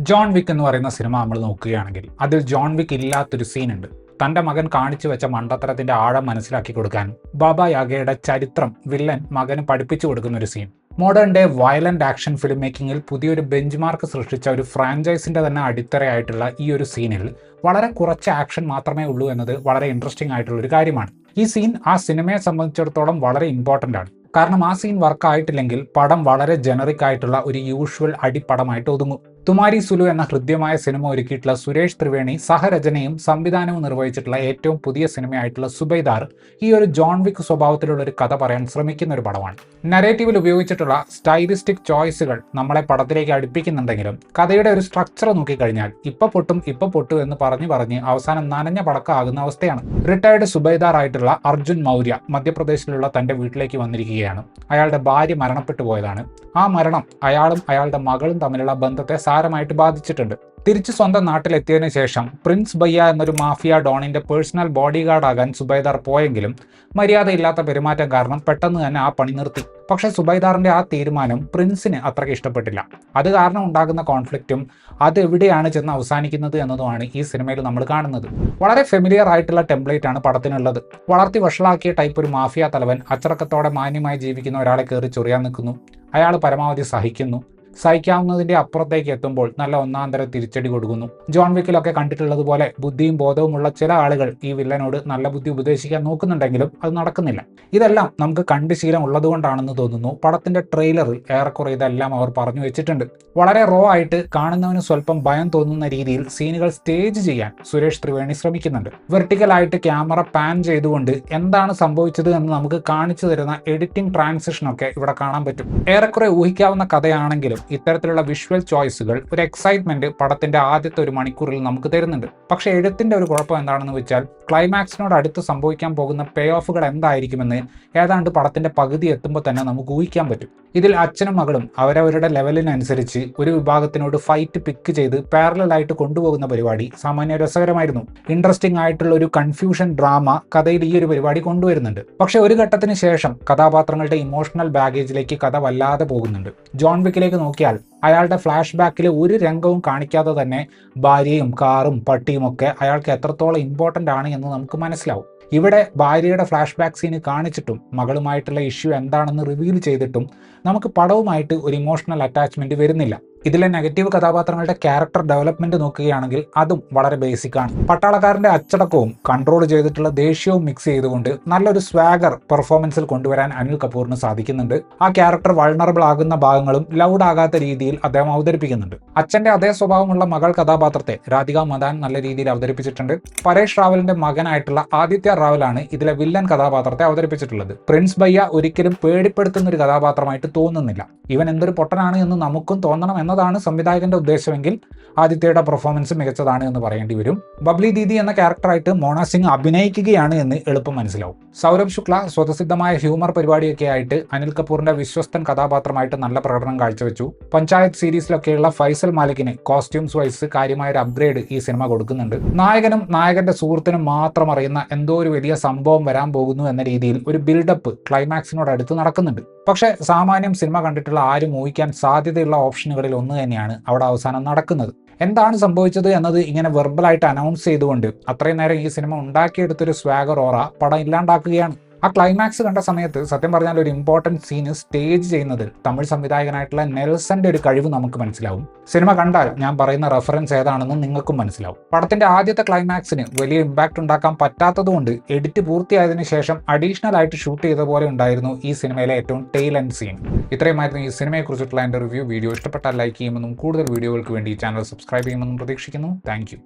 John Wick എന്ന് പറയുന്ന cinema നമ്മൾ നോക്കുകയാണെങ്കിൽ അതിൽ ജോൺ വിക്ക് ഇല്ലാത്തൊരു സീനുണ്ട്. തന്റെ മകൻ കാണിച്ചു വെച്ച മണ്ടത്തരത്തിന്റെ ആഴം മനസ്സിലാക്കി കൊടുക്കാൻ ബാബ യാഗയുടെ ചരിത്രം വില്ലൻ മകന് പഠിപ്പിച്ചു കൊടുക്കുന്ന ഒരു scene. Modern day violent action film മേക്കിങ്ങിൽ പുതിയൊരു ബെഞ്ച് മാർക്ക് സൃഷ്ടിച്ച ഒരു ഫ്രാഞ്ചൈസിന്റെ തന്നെ അടിത്തറയായിട്ടുള്ള ഈ ഒരു സീനിൽ വളരെ കുറച്ച് ആക്ഷൻ മാത്രമേ ഉള്ളൂ എന്നത് വളരെ ഇൻട്രസ്റ്റിംഗ് ആയിട്ടുള്ള ഒരു കാര്യമാണ്. ഈ സീൻ ആ സിനിമയെ സംബന്ധിച്ചിടത്തോളം വളരെ ഇമ്പോർട്ടൻ്റ് ആണ്. കാരണം ആ സീൻ വർക്ക് ആയിട്ടില്ലെങ്കിൽ പടം വളരെ ജനറിക് ആയിട്ടുള്ള ഒരു യൂഷ്വൽ അടിപ്പടമായിട്ട് ഒതുങ്ങും. തുമാരി സുലു എന്ന ഹൃദ്യമായ സിനിമ ഒരുക്കിയിട്ടുള്ള സുരേഷ് ത്രിവേണി സഹരചനയും സംവിധാനവും നിർവഹിച്ചിട്ടുള്ള ഏറ്റവും പുതിയ സിനിമയായിട്ടുള്ള സുബൈദാർ ഈ ഒരു ജോൺ വിക്ക് സ്വഭാവത്തിലുള്ള ഒരു കഥ പറയാൻ ശ്രമിക്കുന്ന ഒരു പടമാണ്. നരേറ്റീവിൽ ഉപയോഗിച്ചിട്ടുള്ള സ്റ്റൈലിസ്റ്റിക് ചോയ്സുകൾ നമ്മളെ പടത്തിലേക്ക് അടുപ്പിക്കുന്നുണ്ടെങ്കിലും കഥയുടെ ഒരു സ്ട്രക്ചർ നോക്കിക്കഴിഞ്ഞാൽ ഇപ്പൊ പൊട്ടും എന്ന് പറഞ്ഞ് അവസാനം നനഞ്ഞ പടക്കമാകുന്ന അവസ്ഥയാണ്. റിട്ടയർഡ് സുബൈദാർ ആയിട്ടുള്ള അർജുൻ മൗര്യ മധ്യപ്രദേശിലുള്ള തന്റെ വീട്ടിലേക്ക് വന്നിരിക്കുകയാണ്. അയാളുടെ ഭാര്യ മരണപ്പെട്ടു പോയതാണ്. ആ മരണം അയാളും അയാളുടെ മകളും തമ്മിലുള്ള ബന്ധത്തെ സാരമായിട്ട് ബാധിച്ചിട്ടുണ്ട്. തിരിച്ച് സ്വന്തം നാട്ടിലെത്തിയതിനു ശേഷം പ്രിൻസ് ബയ്യ എന്നൊരു മാഫിയ ഡോണിന്റെ പേഴ്സണൽ ബോഡി ഗാർഡ് ആകാൻ സുബൈദാർ പോയെങ്കിലും മര്യാദയില്ലാത്ത പെരുമാറ്റം കാരണം പെട്ടെന്ന് തന്നെ ആ പണി നിർത്തി. പക്ഷെ സുബൈദാറിന്റെ ആ തീരുമാനം പ്രിൻസിന് അത്രയ്ക്ക് ഇഷ്ടപ്പെട്ടില്ല. അത് കാരണം ഉണ്ടാകുന്ന കോൺഫ്ലിക്റ്റും അത് എവിടെയാണ് ചെന്ന് അവസാനിക്കുന്നത് എന്നതുമാണ് ഈ സിനിമയിൽ നമ്മൾ കാണുന്നത്. വളരെ ഫെമിലിയർ ആയിട്ടുള്ള ടെംപ്ലേറ്റ് ആണ് പടത്തിനുള്ളത്. വളർത്തി വഷളാക്കിയ ടൈപ്പ് ഒരു മാഫിയ തലവൻ അച്ചടക്കത്തോടെ മാന്യമായി ജീവിക്കുന്ന ഒരാളെ കയറി ചൊറിയാൻ നിൽക്കുന്നു. അയാൾ പരമാവധി സഹിക്കുന്നു. സഹിക്കാവുന്നതിന്റെ അപ്പുറത്തേക്ക് എത്തുമ്പോൾ നല്ല ഒന്നാന്തര തിരിച്ചടി കൊടുക്കുന്നു. ജോൺ വിക്കിലൊക്കെ കണ്ടിട്ടുള്ളതുപോലെ ബുദ്ധിയും ബോധവുമുള്ള ചില ആളുകൾ ഈ വില്ലനോട് നല്ല ബുദ്ധി ഉപദേശിക്കാൻ നോക്കുന്നുണ്ടെങ്കിലും അത് നടക്കുന്നില്ല. ഇതെല്ലാം നമുക്ക് കണ്ട് ശീലം ഉള്ളതുകൊണ്ടാണെന്ന് തോന്നുന്നു. പടത്തിന്റെ ട്രെയിലറിൽ ഏറെക്കുറെ ഇതെല്ലാം അവർ പറഞ്ഞു വെച്ചിട്ടുണ്ട്. വളരെ റോ ആയിട്ട് കാണുന്നവന് സ്വല്പം ഭയം തോന്നുന്ന രീതിയിൽ സീനുകൾ സ്റ്റേജ് ചെയ്യാൻ സുരേഷ് ത്രിവേണി ശ്രമിക്കുന്നുണ്ട്. വെർട്ടിക്കലായിട്ട് ക്യാമറ പാൻ ചെയ്തുകൊണ്ട് എന്താണ് സംഭവിച്ചത് എന്ന് നമുക്ക് കാണിച്ചു തരുന്ന എഡിറ്റിംഗ് ട്രാൻസിഷനൊക്കെ ഇവിടെ കാണാൻ പറ്റും. ഏറെക്കുറെ ഊഹിക്കാവുന്ന കഥയാണെങ്കിലും ഇത്തരത്തിലുള്ള വിഷ്വൽ ചോയ്സുകൾ ഒരു എക്സൈറ്റ്മെന്റ് പടത്തിന്റെ ആദ്യത്തെ ഒരു മണിക്കൂറിൽ നമുക്ക് തരുന്നുണ്ട്. പക്ഷേ എഴുത്തിന്റെ ഒരു കുഴപ്പം എന്താണെന്ന് വെച്ചാൽ ക്ലൈമാക്സിനോട് അടുത്ത് സംഭവിക്കാൻ പോകുന്ന പേ ഓഫുകൾ എന്തായിരിക്കുമെന്ന് ഏതാണ്ട് പടത്തിന്റെ പകുതി എത്തുമ്പോൾ തന്നെ നമുക്ക് ഊഹിക്കാൻ പറ്റും. ഇതിൽ അച്ഛനും മകളും അവരവരുടെ ലെവലിനനുസരിച്ച് ഒരു വിഭാഗത്തിനോട് ഫൈറ്റ് പിക്ക് ചെയ്ത് പാരലലായിട്ട് കൊണ്ടുപോകുന്ന പരിപാടി സാമാന്യ രസകരമായിരുന്നു. ഇൻട്രസ്റ്റിംഗ് ആയിട്ടുള്ള ഒരു കൺഫ്യൂഷൻ ഡ്രാമ കഥയിൽ ഈ ഒരു പരിപാടി കൊണ്ടുവരുന്നുണ്ട്. പക്ഷെ ഒരു ഘട്ടത്തിന് ശേഷം കഥാപാത്രങ്ങളുടെ ഇമോഷണൽ ബാഗേജിലേക്ക് കഥ വല്ലാതെ പോകുന്നുണ്ട്. ജോൺ വിക്കിലേക്ക് നോക്കിയാൽ അയാളുടെ ഫ്ലാഷ് ബാക്കിൽ ഒരു രംഗവും കാണിക്കാതെ തന്നെ ഭാര്യയും കാറും പട്ടിയും ഒക്കെ അയാൾക്ക് എത്രത്തോളം ഇമ്പോർട്ടൻ്റ് ആണ് എന്ന് നമുക്ക് മനസ്സിലാവും. ഇവിടെ ഭാര്യയുടെ ഫ്ലാഷ് ബാക്ക് സീന് കാണിച്ചിട്ടും മകളുമായിട്ടുള്ള ഇഷ്യൂ എന്താണെന്ന് റിവീൽ ചെയ്തിട്ടും നമുക്ക് പടവുമായിട്ട് ഒരു ഇമോഷണൽ അറ്റാച്ച്മെന്റ് വരുന്നില്ല. ഇതിലെ നെഗറ്റീവ് കഥാപാത്രങ്ങളുടെ ക്യാരക്ടർ ഡെവലപ്മെന്റ് നോക്കുകയാണെങ്കിൽ അതും വളരെ ബേസിക് ആണ്. പട്ടാളക്കാരന്റെ അച്ചടക്കവും കൺട്രോൾ ചെയ്തിട്ടുള്ള ദേഷ്യവും മിക്സ് ചെയ്തുകൊണ്ട് നല്ലൊരു സ്വാഗർ പെർഫോമൻസിൽ കൊണ്ടുവരാൻ അനിൽ കപൂറിന് സാധിക്കുന്നുണ്ട്. ആ ക്യാരക്ടർ വൾണറബിൾ ആകുന്ന ഭാഗങ്ങളും ലൗഡ് ആകാത്ത രീതിയിൽ അദ്ദേഹം അവതരിപ്പിക്കുന്നുണ്ട്. അച്ഛന്റെ അതേ സ്വഭാവമുള്ള മകൾ കഥാപാത്രത്തെ രാധിക മദാൻ നല്ല രീതിയിൽ അവതരിപ്പിച്ചിട്ടുണ്ട്. പരേഷ് റാവലിന്റെ മകനായിട്ടുള്ള ആദിത്യ റാവലാണ് ഇതിലെ വില്ലൻ കഥാപാത്രത്തെ അവതരിപ്പിച്ചിട്ടുള്ളത്. പ്രിൻസ് ബയ്യ ഒരിക്കലും പേടിപ്പെടുത്തുന്ന ഒരു കഥാപാത്രമായിട്ട് തോന്നുന്നില്ല. ഇവൻ എന്തൊരു പൊട്ടനാണ് എന്ന് നമുക്കും തോന്നണം എന്നതാണ് സംവിധായകന്റെ ഉദ്ദേശമെങ്കിൽ ആദിത്യയുടെ പെർഫോമൻസ് മികച്ചതാണ് എന്ന് പറയേണ്ടി വരും. ബബ്ലി ദീദി എന്ന ക്യാരക്ടറായിട്ട് മോണ സിംഗ് അഭിനയിക്കുകയാണ് എന്ന് എളുപ്പം മനസ്സിലാവും. സൗരഭ് ശുക്ല സ്വതസിദ്ധമായ ഹ്യൂമർ പരിപാടിയൊക്കെ ആയിട്ട് അനിൽ കപൂറിന്റെ വിശ്വസ്തൻ കഥാപാത്രമായിട്ട് നല്ല പ്രകടനം കാഴ്ചവെച്ചു. പഞ്ചായത്ത് സീരീസിലൊക്കെയുള്ള ഫൈസൽ മാലിക്കിന് കോസ്റ്റ്യൂംസ് വൈസ് കാര്യമായ ഒരു അപ്ഗ്രേഡ് ഈ സിനിമ കൊടുക്കുന്നുണ്ട്. നായകനും നായകന്റെ സുഹൃത്തിനും മാത്രം അറിയുന്ന എന്തോ ഒരു വലിയ സംഭവം വരാൻ പോകുന്നു എന്ന രീതിയിൽ ഒരു ബിൽഡപ്പ് ക്ലൈമാക്സിനോടടുത്ത് നടക്കുന്നുണ്ട്. പക്ഷേ സാമാന്യം സിനിമ കണ്ടിട്ടുള്ള ആരും ഊഹിക്കാൻ സാധ്യതയുള്ള ഓപ്ഷനുകളിൽ ഒന്ന് തന്നെയാണ് അവിടെ അവസാനം നടക്കുന്നത്. എന്താണ് സംഭവിച്ചത് എന്നത് ഇങ്ങനെ വെർബലായിട്ട് അനൗൺസ് ചെയ്തുകൊണ്ട് അത്രയും നേരം ഈ സിനിമ ഉണ്ടാക്കിയെടുത്തൊരു സ്വാഗർ ഓറ പടം ഇല്ലാണ്ടാക്കുകയാണ്. ആ ക്ലൈമാക്സ് കണ്ട സമയത്ത് സത്യം പറഞ്ഞാൽ ഒരു ഇമ്പോർട്ടൻറ്റ് സീന് സ്റ്റേജ് ചെയ്യുന്നതിൽ തമിഴ് സംവിധായകനായിട്ടുള്ള നെൽസന്റെ ഒരു കഴിവ് നമുക്ക് മനസ്സിലാവും. സിനിമ കണ്ടാൽ ഞാൻ പറയുന്ന റെഫറൻസ് ഏതാണെന്ന് നിങ്ങൾക്കും മനസ്സിലാവും. പടത്തിന്റെ ആദ്യത്തെ ക്ലൈമാക്സിന് വലിയ ഇമ്പാക്ട് ഉണ്ടാക്കാൻ പറ്റാത്തതുകൊണ്ട് എഡിറ്റ് പൂർത്തിയായതിനു ശേഷം അഡീഷണൽ ആയിട്ട് ഷൂട്ട് ചെയ്ത പോലെ ഉണ്ടായിരുന്നു ഈ സിനിമയിലെ ഏറ്റവും ടെയിൽ എൻഡ് സീൻ. ഇത്രയുമായിരുന്നു ഈ സിനിമയെക്കുറിച്ചിട്ടുള്ള എൻ്റെ റിവ്യൂ. വീഡിയോ ഇഷ്ടപ്പെട്ടാൽ ലൈക്ക് ചെയ്യുമെന്നും കൂടുതൽ വീഡിയോകൾക്ക് വേണ്ടി ചാനൽ സബ്സ്ക്രൈബ് ചെയ്യുമെന്നും പ്രതീക്ഷിക്കുന്നു. താങ്ക്